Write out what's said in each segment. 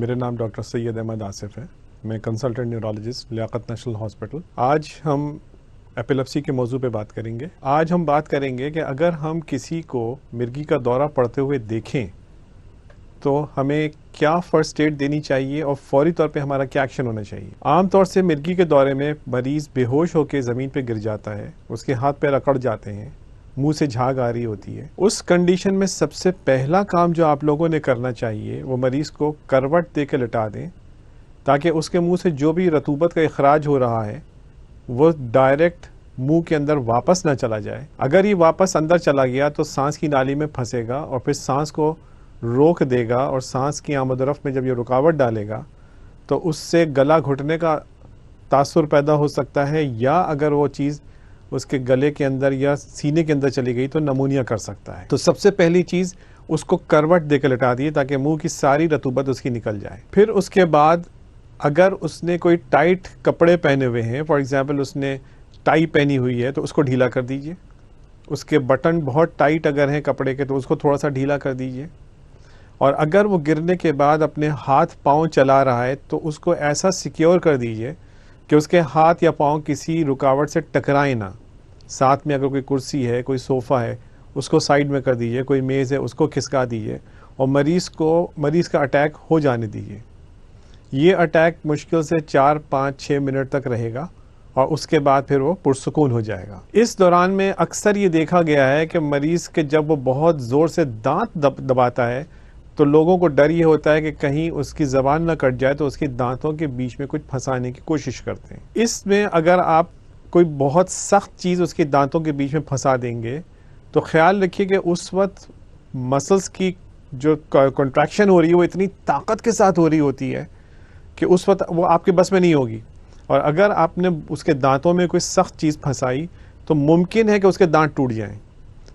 मेरा नाम डॉक्टर सैयद अहमद आसिफ है। मैं consultant neurologist Liaquat national hospital. आज हम एपिलेप्सी के मौजू पे बात करेंगे। आज हम बात करेंगे कि अगर हम किसी को मिर्गी का दौरा पड़ते हुए देखें तो हमें क्या फर्स्ट एड देनी चाहिए और फौरी तौर पे हमारा क्या एक्शन होना चाहिए। आमतौर से मिर्गी के दौरे में मरीज़ बेहोश होकर ज़मीन पे गिर जाता है, उसके हाथ पैर अकड़ जाते हैं, मुंह से झाग आ रही होती है। उस कंडीशन में सबसे पहला काम जो आप लोगों ने करना चाहिए वो मरीज़ को करवट दे के लिटा दें, ताकि उसके मुंह से जो भी रतूबत का इखराज हो रहा है वो डायरेक्ट मुंह के अंदर वापस ना चला जाए। अगर ये वापस अंदर चला गया तो सांस की नाली में फंसेगा और फिर सांस को रोक देगा, और सांस की आमद-ओ-रफ़्त में जब ये रुकावट डालेगा तो उससे गला घुटने का तासुर पैदा हो सकता है, या अगर वो चीज़ उसके गले के अंदर या सीने के अंदर चली गई तो नमूनिया कर सकता है। तो सबसे पहली चीज़ उसको करवट देकर लिटा दिए ताकि मुंह की सारी रतूबत उसकी निकल जाए। फिर उसके बाद अगर उसने कोई टाइट कपड़े पहने हुए हैं, फॉर एग्जांपल उसने टाई पहनी हुई है, तो उसको ढीला कर दीजिए। उसके बटन बहुत टाइट अगर हैं कपड़े के तो उसको थोड़ा सा ढीला कर दीजिए। और अगर वो गिरने के बाद अपने हाथ पाँव चला रहा है तो उसको ऐसा सिक्योर कर दीजिए कि उसके हाथ या पाँव किसी रुकावट से टकराए ना। साथ में अगर कोई कुर्सी है, कोई सोफ़ा है, उसको साइड में कर दीजिए, कोई मेज़ है उसको खिसका दीजिए और मरीज़ का अटैक हो जाने दीजिए। ये अटैक मुश्किल से 4, 5, 6 मिनट तक रहेगा और उसके बाद फिर वो पुरसुकून हो जाएगा। इस दौरान में अक्सर ये देखा गया है कि मरीज़ के जब वो बहुत ज़ोर से दांत दबाता है तो लोगों को डर ये होता है कि कहीं उसकी ज़बान ना कट जाए, तो उसके दांतों के बीच में कुछ फंसाने की कोशिश करते हैं। इसमें अगर आप कोई बहुत सख्त चीज़ उसके दांतों के बीच में फंसा देंगे तो ख्याल रखिए कि उस वक्त मसल्स की जो कॉन्ट्रैक्शन हो रही है वो इतनी ताकत के साथ हो रही होती है कि उस वक्त वो आपके बस में नहीं होगी। और अगर आपने उसके दांतों में कोई सख्त चीज़ फंसाई तो मुमकिन है कि उसके दांत टूट जाएं।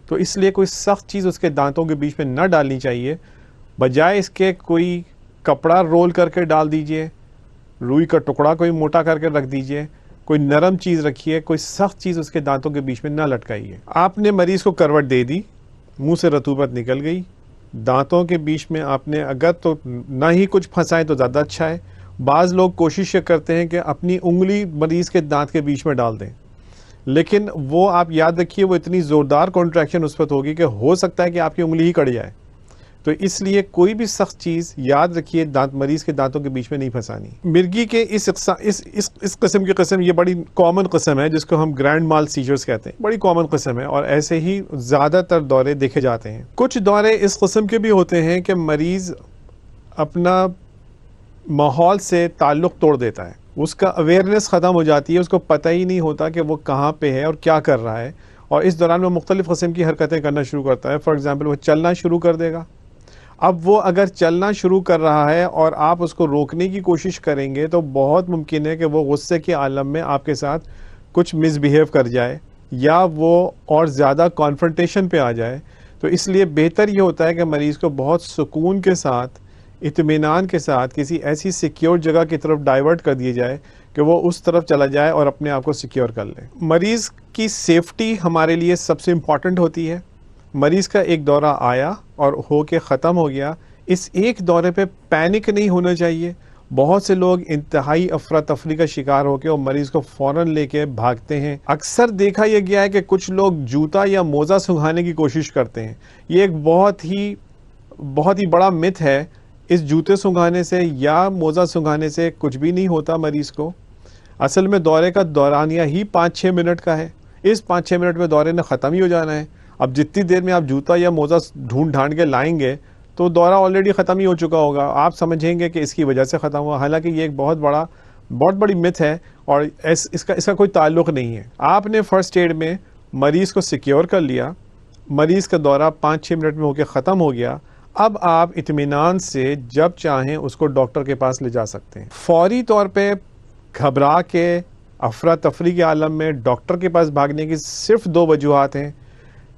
तो इसलिए कोई सख्त चीज़ उसके दांतों के बीच में न डालनी चाहिए। बजाय इसके कोई कपड़ा रोल करके डाल दीजिए, रुई का टुकड़ा कोई मोटा करके रख दीजिए, कोई नरम चीज़ रखिए, कोई सख्त चीज़ उसके दांतों के बीच में ना लटकाइए। आपने मरीज़ को करवट दे दी, मुंह से रतूबत निकल गई, दांतों के बीच में आपने अगर तो ना ही कुछ फंसाए तो ज़्यादा अच्छा है। बाज़ लोग कोशिश करते हैं कि अपनी उंगली मरीज़ के दांत के बीच में डाल दें, लेकिन वो आप याद रखिए वो इतनी ज़ोरदार कॉन्ट्रैक्शन उस वक्त होगी कि हो सकता है कि आपकी उंगली ही कट जाए। तो इसलिए कोई भी सख्त चीज़ याद रखिए मरीज़ के दांतों के बीच में नहीं फंसानी। मिर्गी के इस किस्म की किस्म ये बड़ी कॉमन किस्म है जिसको हम ग्रैंड माल सीजर्स कहते हैं। बड़ी कॉमन किस्म है और ऐसे ही ज़्यादातर दौरे देखे जाते हैं। कुछ दौरे इस किस्म के भी होते हैं कि मरीज़ अपना माहौल से ताल्लुक़ तोड़ देता है, उसका अवेयरनेस ख़त्म हो जाती है, उसको पता ही नहीं होता कि वो कहाँ पे है और क्या कर रहा है, और इस दौरान वो मुख्तलिफ़ किस्म की हरकतें करना शुरू करता है। फॉर एग्ज़ाम्पल वो चलना शुरू कर देगा। अब वो अगर चलना शुरू कर रहा है और आप उसको रोकने की कोशिश करेंगे तो बहुत मुमकिन है कि वो गुस्से के आलम में आपके साथ कुछ मिसबिहेव कर जाए या वो और ज़्यादा कॉन्फ्रंटेशन पे आ जाए। तो इसलिए बेहतर ये होता है कि मरीज़ को बहुत सुकून के साथ, इत्मीनान के साथ किसी ऐसी सिक्योर जगह की तरफ डाइवर्ट कर दिया जाए कि वो उस तरफ चला जाए और अपने आप को सिक्योर कर ले। मरीज़ की सेफ्टी हमारे लिए सबसे इम्पॉर्टेंट होती है। मरीज़ का एक दौरा आया और हो के ख़त्म हो गया, इस एक दौरे पे पैनिक नहीं होना चाहिए। बहुत से लोग इंतहाई अफरा तफरी का शिकार होकर और मरीज़ को फ़ौरन लेके भागते हैं। अक्सर देखा यह गया है कि कुछ लोग जूता या मोज़ा सुंघाने की कोशिश करते हैं। ये एक बहुत ही बड़ा मिथ है। इस जूते सुंघाने से या मोज़ा सुंघाने से कुछ भी नहीं होता मरीज़ को। असल में दौरे का दौरानिया ही 5-6 मिनट का है। इस 5-6 मिनट में दौरे ने ख़त्म ही हो जाना है। अब जितनी देर में आप जूता या मोज़ा ढूंढ ढांड के लाएंगे तो दौरा ऑलरेडी ख़त्म ही हो चुका होगा। आप समझेंगे कि इसकी वजह से ख़त्म हुआ, हालांकि ये एक बहुत बड़ी मिथ है और इसका कोई ताल्लुक़ नहीं है। आपने फ़र्स्ट एड में मरीज़ को सिक्योर कर लिया, मरीज़ का दौरा 5-6 मिनट में होकर ख़त्म हो गया। अब आप इत्मीनान से जब चाहें उसको डॉक्टर के पास ले जा सकते हैं। फौरी तौर पे घबरा के अफरा तफरी के आलम में डॉक्टर के पास भागने की सिर्फ 2 वजूहात हैं।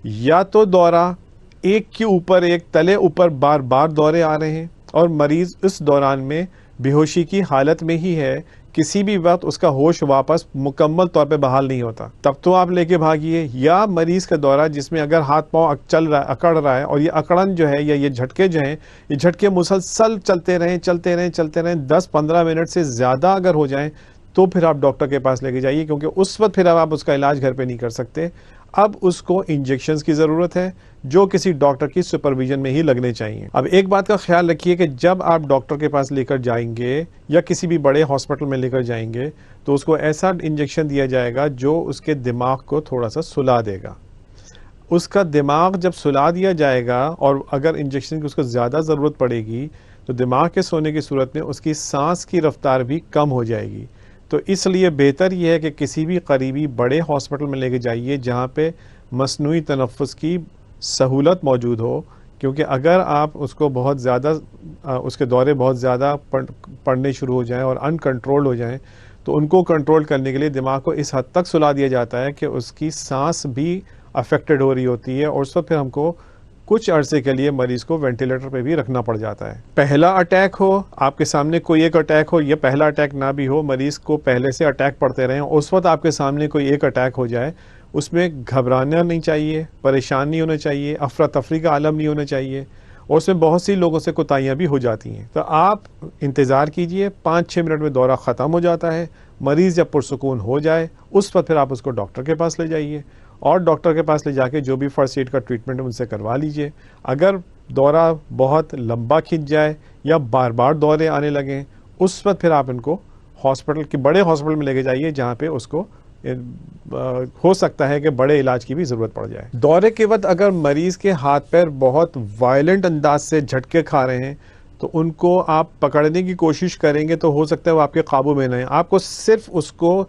या तो दौरा एक के ऊपर एक तले ऊपर बार बार दौरे आ रहे हैं और मरीज़ इस दौरान में बेहोशी की हालत में ही है किसी भी वक्त उसका होश वापस मुकम्मल तौर पे बहाल नहीं होता, तब तो आप लेके भागिए। या मरीज का दौरा जिसमें अगर हाथ पांव चल रहा है, अकड़ रहा है, और ये अकड़न जो है या ये झटके जो हैं, ये झटके मुसलसल चलते रहें 10-15 मिनट से ज़्यादा अगर हो जाएं, तो फिर आप डॉक्टर के पास लेके जाइए, क्योंकि उस वक्त फिर अब आप उसका इलाज घर पे नहीं कर सकते। अब उसको इंजेक्शंस की ज़रूरत है, जो किसी डॉक्टर की सुपरविजन में ही लगने चाहिए। अब एक बात का ख्याल रखिए कि जब आप डॉक्टर के पास लेकर जाएंगे या किसी भी बड़े हॉस्पिटल में लेकर जाएंगे, तो उसको ऐसा इंजेक्शन दिया जाएगा जो उसके दिमाग को थोड़ा सा सुला देगा। उसका दिमाग जब सुला दिया जाएगा, और अगर इंजेक्शन की उसको ज़्यादा ज़रूरत पड़ेगी, तो दिमाग के सोने की सूरत में उसकी सांस की रफ्तार भी कम हो जाएगी। तो इसलिए बेहतर यह है कि किसी भी करीबी बड़े हॉस्पिटल में लेके जाइए जहाँ पे मसनूई तनफ़ुस की सहूलत मौजूद हो, क्योंकि अगर आप उसको बहुत ज़्यादा उसके दौरे बहुत ज़्यादा पड़ने शुरू हो जाएं और अनकंट्रोल्ड हो जाएं, तो उनको कंट्रोल करने के लिए दिमाग को इस हद तक सुला दिया जाता है कि उसकी सांस भी अफेक्टेड हो रही होती है, और उस वक्त फिर हमको कुछ अरसे के लिए मरीज को वेंटिलेटर पे भी रखना पड़ जाता है। पहला अटैक हो, आपके सामने कोई एक अटैक हो, ये पहला अटैक ना भी हो, मरीज को पहले से अटैक पड़ते रहें, उस वक्त आपके सामने कोई एक अटैक हो जाए, उसमें घबराना नहीं चाहिए, परेशान नहीं होना चाहिए, अफरा तफरी का आलम नहीं होना चाहिए, और उसमें बहुत सी लोगों से कोताहियाँ भी हो जाती हैं। तो आप इंतज़ार कीजिए, 5-6 मिनट में दौरा ख़त्म हो जाता है। मरीज़ जब पुरसुकून हो जाए, उस वक्त फिर आप उसको डॉक्टर के पास ले जाइए, और डॉक्टर के पास ले जाके जो भी फर्स्ट एड का ट्रीटमेंट है उनसे करवा लीजिए। अगर दौरा बहुत लंबा खिंच जाए या बार बार दौरे आने लगें, उस वक्त फिर आप इनको हॉस्पिटल के बड़े हॉस्पिटल में लेके जाइए, जहाँ पे उसको हो सकता है कि बड़े इलाज की भी ज़रूरत पड़ जाए। दौरे के वक्त अगर मरीज़ के हाथ पैर बहुत वायलेंट अंदाज से झटके खा रहे हैं, तो उनको आप पकड़ने की कोशिश करेंगे तो हो सकता है वो आपके काबू में नहीं। आपको सिर्फ उसको